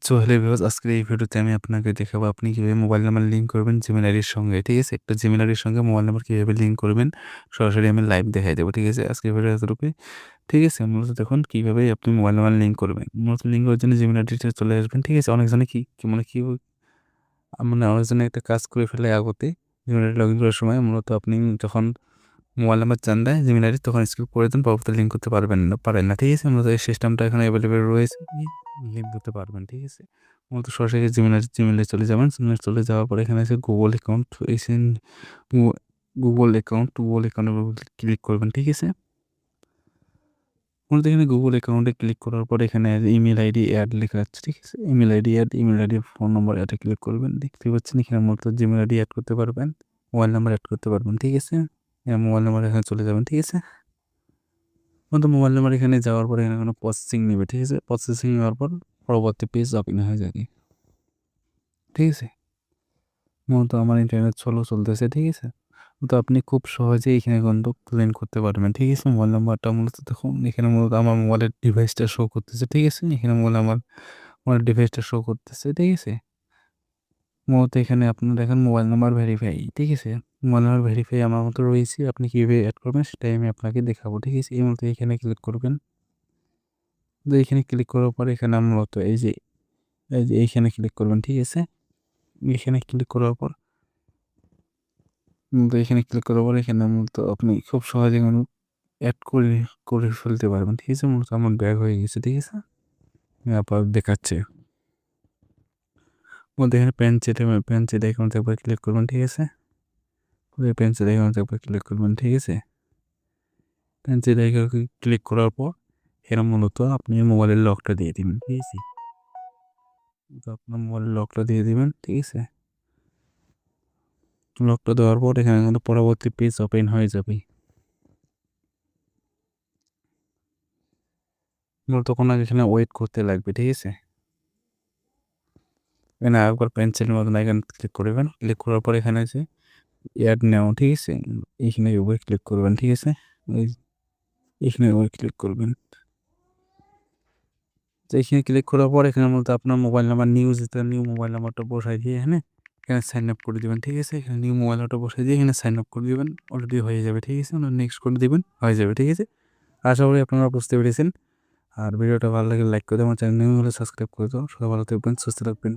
So hello viewers, আজকের এই ভিডিওতে আমি আপনাকে দেখাবো আপনি কিভাবে মোবাইল নাম্বার লিঙ্ক করবেন জিমেইল আইডির সঙ্গে। ঠিক আছে? একটা জিমেইল আইডির সঙ্গে মোবাইল নাম্বার কিভাবে লিঙ্ক করবেন সরাসরি আমি লাইভ দেখাই দেবো। ঠিক আছে? আজকের ভিডিও এতটুকুই। ঠিক আছে? মূলত দেখুন কিভাবে আপনি মোবাইল নাম্বার লিঙ্ক করবেন। মূলত লিঙ্ক করার জন্য জিমেইল আইডিতে চলে আসবেন। ঠিক আছে? অনেকজনে অনেকজনে একটা কাজ করে ফেলে আগতে জিমেইল আইডি লগইন করার সময় মূলত আপনি যখন মোবাইল নাম্বার চান দেয় জিমেইল আইডি তখন স্কিপ করে দেন, পরবর্তীতে লিঙ্ক করতে পারেন না। ঠিক আছে? মূলত এই সিস্টেমটা এখানে এভেলেবেল রয়েছে। লিঙ্ক করতে পারবেন। ঠিক আছে? মূলত সরাসরি জিমেইলে চলে যাবেন। জিমেইলে চলে যাওয়ার পরে এখানে আছে গুগল অ্যাকাউন্ট গু গুগল অ্যাকাউন্টের উপর ক্লিক করবেন। ঠিক আছে? মূলত এখানে গুগল অ্যাকাউন্টে ক্লিক করার পরে এখানে ইমেইল আইডি এড লেখা আছে। ঠিক আছে? ইমেইল আইডি ফোন নম্বর এডে ক্লিক করবেন। দেখতে পাচ্ছেন এখানে মূলত জিমেইল আইডি এড করতে পারবেন, মোবাইল নাম্বার এড করতে পারবেন। ঠিক আছে? মোবাইল নাম্বার এখানে চলে যাবেন। ঠিক আছে? মোবাইল নাম্বার এখানে যাওয়ার পরে এখানে কোনো প্রসেসিং নেবে। ঠিক আছে? প্রসেসিং নেওয়ার পর পরবর্তী পেজ ওপেন হয়ে যাবে। ঠিক আছে? মূলত আমার ইন্টারনেট চলতেছে। ঠিক আছে? তো আপনি খুব সহজেই এখানে কিন্তু ক্লেম করতে পারবেন। ঠিক আছে? মোবাইল নাম্বারটা মূলত দেখুন এখানে মূলত আমার মোবাইলের ডিভাইসটা শো করতেছে। ঠিক আছে? এখানে আমার ডিভাইসটা শো করতেছে। ঠিক আছে? মূলত এখানে আপনার দেখেন মোবাইল নাম্বার ভেরিফাই। ঠিক আছে? মোবাইল নাম্বার ভেরিফাই আমার মতো রয়েছে। আপনি কিভাবে এড করবেন সেটাই আমি আপনাকে দেখাবো। ঠিক আছে? এই মূলত এখানে ক্লিক করবেন। তো এখানে ক্লিক করার পর এখানে মূলত এই যে এইখানে ক্লিক করবেন। ঠিক আছে? এখানে ক্লিক করার পর এখানে ক্লিক করার পর এখানে মূলত আপনি খুব সহজে অ্যাড করে ফেলতে পারবেন। ঠিক আছে? মূলত আমার ব্যাক হয়ে গেছে। ঠিক আছে? আবার দেখাচ্ছে। মূলত এখানে পেনসিল আইকনতে একবার ক্লিক করবেন। ঠিক আছে? পেনসিল আইকনতে একবার ক্লিক করবেন। ঠিক আছে? পেনসিল আইকনে ক্লিক করার পর এখানে মূলত আপনি মোবাইলের লকটা দিয়ে দিবেন। ঠিক আছে? তো আপনার মোবাইলের লকটা দিয়ে দিবেন। ঠিক আছে? লকটা দেওয়ার পর এখানে কিন্তু পরবর্তী পেজ ওপেন হয়ে যাবে। মূলত কোনো এখানে ওয়েট করতে লাগবে। ঠিক আছে? এখানে আরেকবার পেন্সিলের মতন আইকন ক্লিক করবেন। ক্লিক করার পর এখানে আছে অ্যাড নাও। ঠিক আছে? এইখানে উপরে ক্লিক করবেন। ঠিক আছে? এইখানে উপরে ক্লিক করবেন। তো এইখানে ক্লিক করার পর এখানে মূলত আপনার মোবাইল নাম্বার নিউ মোবাইল নাম্বারটা বসাই দিয়ে এখানে সাইন আপ করে দিবেন। ঠিক আছে? এখানে নিউ মোবাইল নাম্বারটা বসাই দিয়ে এখানে সাইন আপ করে দিবেন। অলরেডি হয়ে যাবে। ঠিক আছে? নেক্সট করে দিবেন, হয়ে যাবে। ঠিক আছে? আশা করি আপনারা বুঝতে পেরেছেন। আর ভিডিওটা ভালো লাগলে লাইক করে দেবেন, চ্যানেল নিউ হলে সাবস্ক্রাইব করে দাও। সবাই ভালো থাকবেন, সুস্থ থাকবেন।